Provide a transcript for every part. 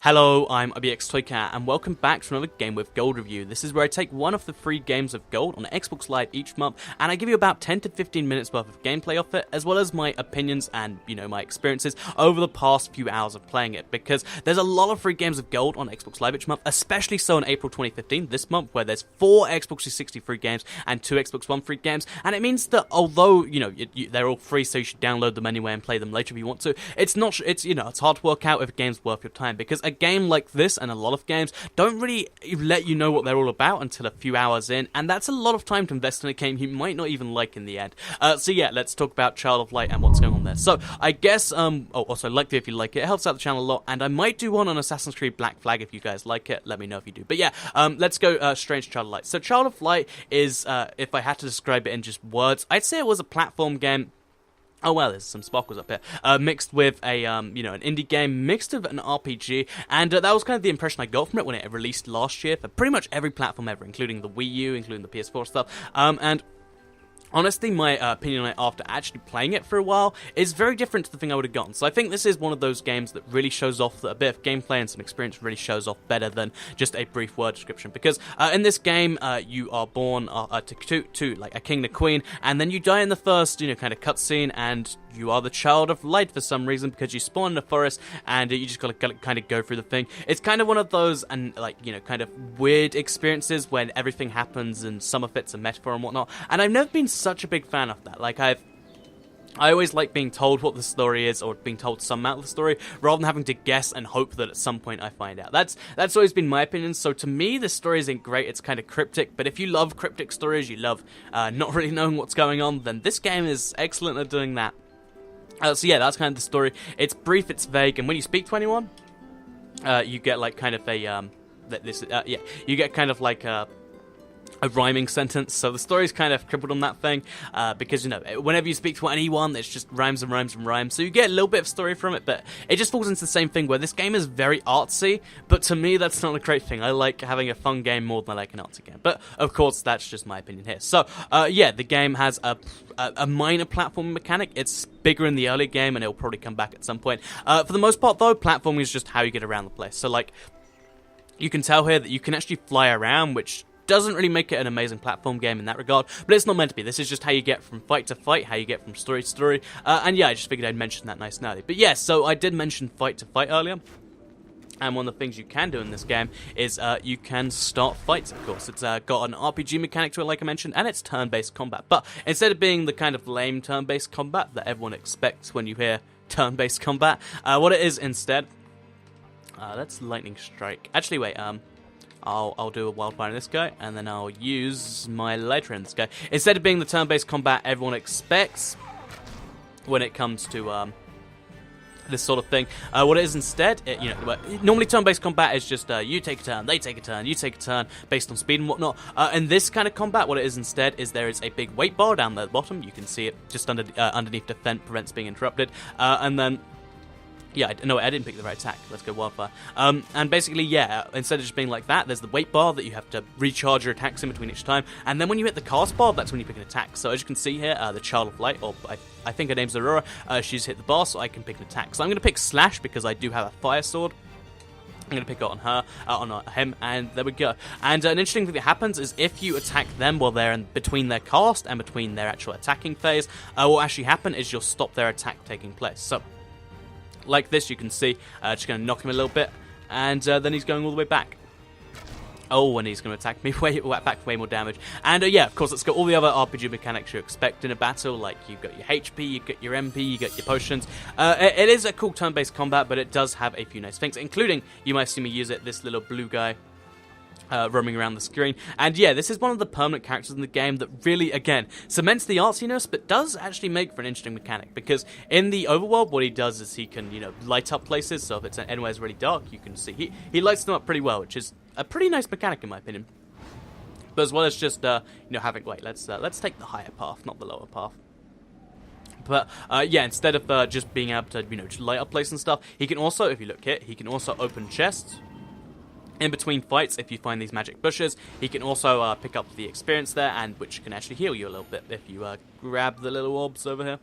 Hello, I'm IBXToyCat, and welcome back to another Game with Gold review. This is where I take one of the 3 games of Gold on Xbox Live each month, and I give you about 10 to 15 minutes worth of gameplay off it, as well as my opinions and, my experiences over the past few hours of playing it, because there's a lot of free games of Gold on Xbox Live each month, especially so in April 2015, this month, where there's 4 Xbox 360 free games and 2 Xbox One free games, and it means that although, they're all free, so you should download them anyway and play them later if you want to, it's hard to work out if a game's worth your time, because a game like this and a lot of games don't really let you know what they're all about until a few hours in, and that's a lot of time to invest in a game you might not even like in the end. So yeah, let's talk about Child of Light and what's going on there. So I guess, also like it if you like it. It helps out the channel a lot, and I might do one on Assassin's Creed Black Flag if you guys like it. Let me know if you do. But yeah, let's go straight to Child of Light. So Child of Light is, if I had to describe it in just words, I'd say it was a platform game. Oh well, there's some sparkles up here. Mixed with a, an indie game, mixed with an RPG, and that was kind of the impression I got from it when it released last year for pretty much every platform ever, including the Wii U, including the PS4 stuff, and honestly, my opinion on it after actually playing it for a while is very different to the thing I would have gotten. So I think this is one of those games that really shows off that a bit of gameplay and some experience really shows off better than just a brief word description. Because in this game, you are born to like a king and a queen, and then you die in the first, kind of cutscene, and you are the child of light for some reason because you spawn in a forest and you just gotta kind of go through the thing. It's kind of one of those and kind of weird experiences when everything happens and some of it's a metaphor and whatnot. And I've never been such a big fan of that. I always like being told what the story is, or being told some amount of the story, rather than having to guess and hope that at some point I find out. That's always been my opinion. So to me, the story isn't great. It's kind of cryptic. But if you love cryptic stories, you love not really knowing what's going on, then this game is excellent at doing that. So yeah, that's kind of the story. It's brief, it's vague, and when you speak to anyone, you get like kind of a you get kind of like a rhyming sentence. So the story's kind of crippled on that thing, because whenever you speak to anyone, it's just rhymes and rhymes and rhymes. So you get a little bit of story from it, but it just falls into the same thing where this game is very artsy. But to me, that's not a great thing. I like having a fun game more than I like an artsy game. But of course, that's just my opinion here. So yeah, the game has a minor platforming mechanic. It's bigger in the early game, and it'll probably come back at some point. For the most part, though, platforming is just how you get around the place. So like, you can tell here that you can actually fly around, which doesn't really make it an amazing platform game in that regard, but it's not meant to be. This is just how you get from fight to fight, how you get from story to story, and yeah, I just figured I'd mention that nice and early. But yeah, so I did mention fight to fight earlier, and one of the things you can do in this game is you can start fights, of course. It's got an RPG mechanic to it, like I mentioned, and it's turn-based combat. But instead of being the kind of lame turn-based combat that everyone expects when you hear turn-based combat, what it is instead... let's lightning strike. Actually, wait, I'll do a wildfire in this guy, and then I'll use my lighter in this guy. Instead of being the turn-based combat everyone expects when it comes to this sort of thing, what it is instead, normally turn-based combat is just you take a turn, they take a turn, you take a turn, based on speed and whatnot. In this kind of combat, what it is instead is there is a big weight bar down there at the bottom. You can see it just underneath defense, prevents being interrupted, and then... Yeah, no, I didn't pick the right attack. Let's go wildfire. And basically, yeah, instead of just being like that, there's the weight bar that you have to recharge your attacks in between each time. And then when you hit the cast bar, that's when you pick an attack. So as you can see here, the Child of Light, or I think her name's Aurora, she's hit the bar, so I can pick an attack. So I'm going to pick Slash because I do have a fire sword. I'm going to pick it on her, on him, and there we go. And an interesting thing that happens is if you attack them while they're in between their cast and between their actual attacking phase, what will actually happen is you'll stop their attack taking place. So... like this, you can see, just going to knock him a little bit, and then he's going all the way back. Oh, and he's going to attack me back for way more damage. And yeah, of course, it's got all the other RPG mechanics you expect in a battle, like you've got your HP, you've got your MP, you got your potions. It is a cool turn-based combat, but it does have a few nice things, including, you might see me use it, this little blue guy. Roaming around the screen. And yeah, this is one of the permanent characters in the game that really, again, cements the artsiness, but does actually make for an interesting mechanic, because in the overworld, what he does is he can, light up places, so if it's anywhere's really dark, you can see, he lights them up pretty well, which is a pretty nice mechanic in my opinion. But as well as just, having, wait, let's take the higher path, not the lower path. But, yeah, instead of just being able to, just light up places and stuff, he can also, if you look here, he can also open chests. In between fights, if you find these magic bushes, he can also pick up the experience there, and which can actually heal you a little bit if you grab the little orbs over here.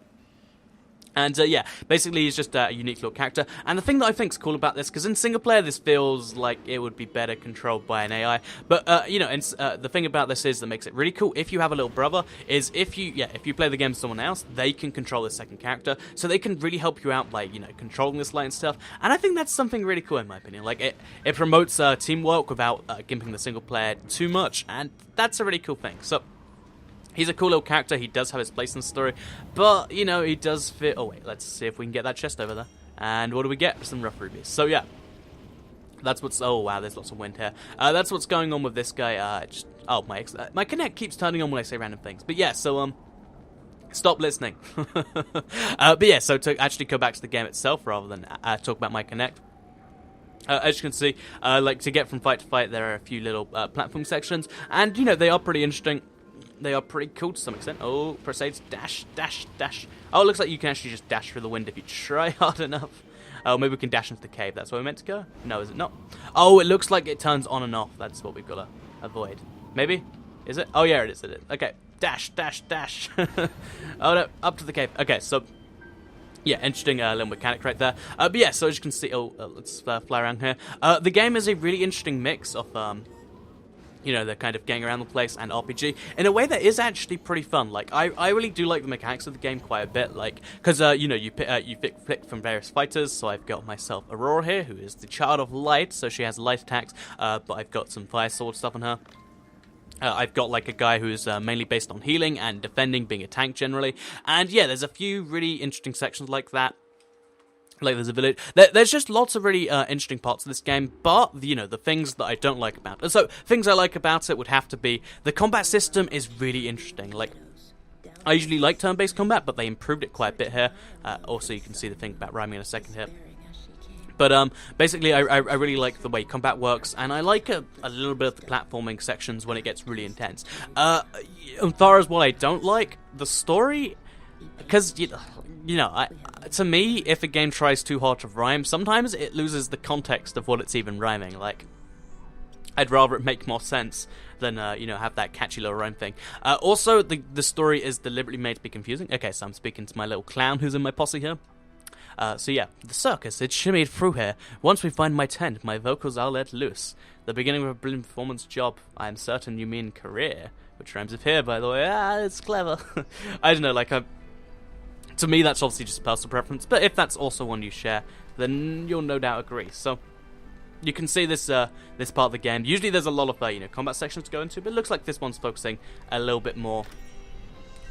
And yeah, basically he's just a unique little character. And the thing that I think is cool about this, because in single player this feels like it would be better controlled by an AI. But you know, the thing about this is that makes it really cool. If you have a little brother, is if you play the game with someone else, they can control the second character, so they can really help you out by controlling this light and stuff. And I think that's something really cool in my opinion. Like it promotes teamwork without gimping the single player too much, and that's a really cool thing. So. He's a cool little character, he does have his place in the story, but, he does fit... Oh, wait, let's see if we can get that chest over there. And what do we get? Some rough rubies. So, yeah. That's what's... Oh, wow, there's lots of wind here. That's what's going on with this guy. My Connect keeps turning on when I say random things. But, yeah, so, stop listening. But, yeah, so to actually go back to the game itself rather than talk about my Connect. As you can see, to get from fight to fight, there are a few little platform sections. And, they are pretty interesting. They are pretty cool to some extent. Oh, Presades, dash, dash, dash. Oh, it looks like you can actually just dash through the wind if you try hard enough. Oh, maybe we can dash into the cave. That's where we're meant to go? No, is it not? Oh, it looks like it turns on and off. That's what we've got to avoid. Maybe? Is it? Oh, yeah, it is. Okay. Dash, dash, dash. Oh, no. Up to the cave. Okay, so... Yeah, interesting little mechanic right there. But yeah, so as you can see... Oh, let's fly around here. The game is a really interesting mix of... they're kind of getting around the place and RPG in a way that is actually pretty fun. Like, I really do like the mechanics of the game quite a bit. Like, because you pick from various fighters. So I've got myself Aurora here, who is the Child of Light. So she has light attacks, but I've got some fire sword stuff on her. I've got like a guy who's mainly based on healing and defending, being a tank generally. And yeah, there's a few really interesting sections like that. Like there's a village. There's just lots of really interesting parts of this game, but the things that I don't like about it. So things I like about it would have to be the combat system is really interesting. Like I usually like turn-based combat, but they improved it quite a bit here. Also, you can see the thing about rhyming in a second here. But basically, I really like the way combat works, and I like a little bit of the platforming sections when it gets really intense. As far as what I don't like, the story, because to me, if a game tries too hard to rhyme, sometimes it loses the context of what it's even rhyming. Like, I'd rather it make more sense than, have that catchy little rhyme thing. Also, the story is deliberately made to be confusing. Okay, so I'm speaking to my little clown who's in my posse here. So yeah, the circus, it shimmied through here. Once we find my tent, my vocals are let loose. The beginning of a brilliant performance job. I am certain you mean career. Which rhymes with here, by the way. It's clever. I don't know, like, to me, that's obviously just personal preference, but if that's also one you share, then you'll no doubt agree. So, you can see this this part of the game. Usually there's a lot of combat sections to go into, but it looks like this one's focusing a little bit more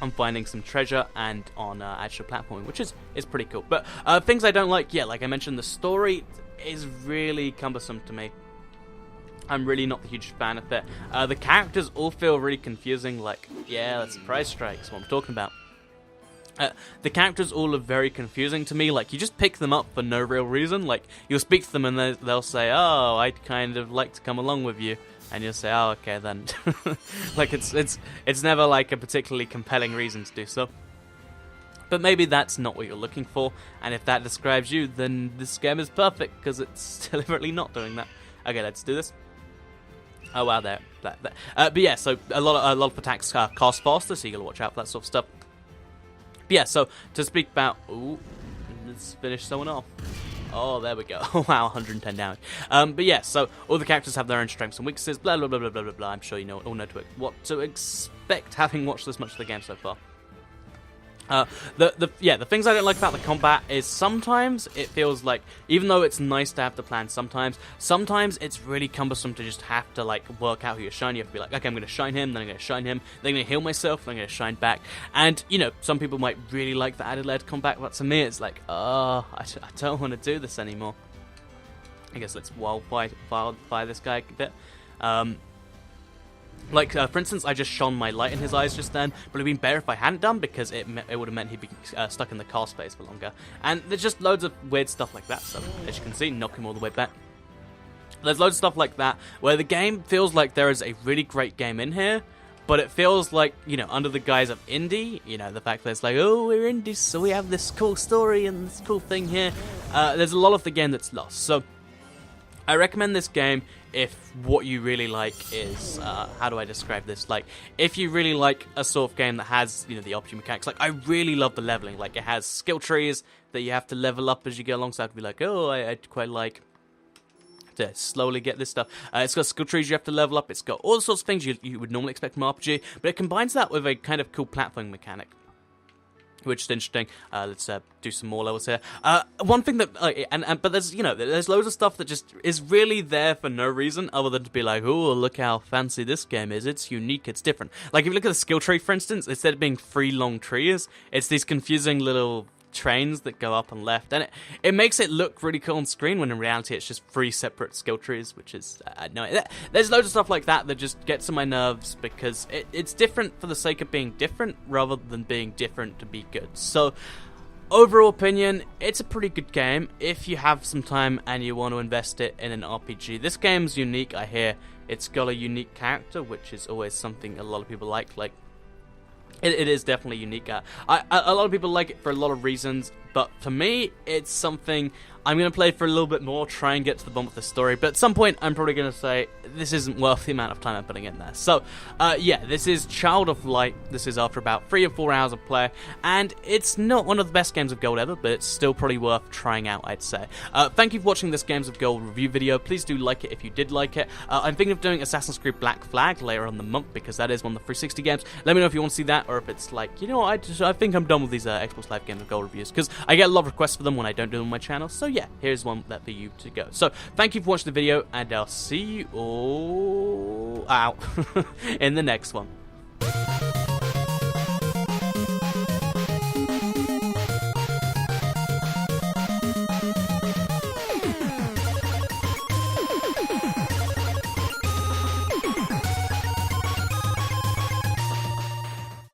on finding some treasure and on actual platforming, which is pretty cool. But things I don't like, yeah, like I mentioned, the story is really cumbersome to me. I'm really not the huge fan of it. The characters all feel really confusing, like, yeah, that's Price Strikes, what I'm talking about. The characters all are very confusing to me. Like, you just pick them up for no real reason. Like, you'll speak to them and they'll say, oh, I'd kind of like to come along with you. And you'll say, oh, okay, then. Like, it's never, like, a particularly compelling reason to do so. But maybe that's not what you're looking for. And if that describes you, then this game is perfect, because it's deliberately not doing that. Okay, let's do this. Oh, wow, there. But yeah, so a lot of attacks cast faster, so you gotta watch out for that sort of stuff. Yeah, so to speak about... Ooh, let's finish someone off. Oh, there we go. Wow, 110 damage. But yeah, so all the characters have their own strengths and weaknesses, blah, blah, blah, blah, blah, blah, blah. I'm sure you all know what to expect having watched this much of the game so far. The things I don't like about the combat is sometimes it feels like, even though it's nice to have the plan sometimes it's really cumbersome to just have to, like, work out who you're shining. You have to be like, okay, I'm going to shine him, then I'm going to shine him, then I'm going to heal myself, then I'm going to shine back. And, some people might really like the added layer to combat, but to me it's like, oh, I don't want to do this anymore. I guess let's wildfire this guy a bit. Like, for instance, I just shone my light in his eyes just then, but it would have been better if I hadn't done, because it would have meant he'd be stuck in the car space for longer. And there's just loads of weird stuff like that, so as you can see, knock him all the way back. There's loads of stuff like that, where the game feels like there is a really great game in here, but it feels like, under the guise of indie, the fact that it's like, oh, we're indie, so we have this cool story and this cool thing here. There's a lot of the game that's lost, so... I recommend this game if what you really like is, how do I describe this? Like, if you really like a sort of game that has, you know, the option mechanics. Like, I really love the leveling. Like, it has skill trees that you have to level up as you go along. So I'd be like, oh, I'd quite like to slowly get this stuff. It's got skill trees you have to level up. It's got all sorts of things you would normally expect from RPG. But it combines that with a kind of cool platforming mechanic, which is interesting. Let's do some more levels here. One thing that, but there's, you know, there's loads of stuff that just is really there for no reason other than to be like, oh, look how fancy this game is. It's unique. It's different. Like, if you look at the skill tree, for instance, instead of being 3 long trees, it's these confusing little trains that go up and left, and it makes it look really cool on screen when in reality it's just 3 separate skill trees, which is no. There's loads of stuff like that that just gets on my nerves because it's different for the sake of being different rather than being different to be good. So overall opinion, it's a pretty good game if you have some time and you want to invest it in an RPG. This game's unique. I hear it's got a unique character, which is always something a lot of people like. It is definitely unique. A lot of people like it for a lot of reasons, but for me, it's something I'm going to play for a little bit more, try and get to the bottom of the story, but at some point, I'm probably going to say, this isn't worth the amount of time I'm putting in there. So, yeah, this is Child of Light. This is after about 3 or 4 hours of play, and it's not one of the best games of Gold ever, but it's still probably worth trying out, I'd say. Thank you for watching this Games of Gold review video. Please do like it if you did like it. I'm thinking of doing Assassin's Creed Black Flag later on the month, because that is one of the 360 games. Let me know if you want to see that, or if it's like, you know what, I think I'm done with these Xbox Live Games of Gold reviews, because I get a lot of requests for them when I don't do them on my channel. So yeah, here's one that for you to go. So thank you for watching the video, and I'll see you all out in the next one.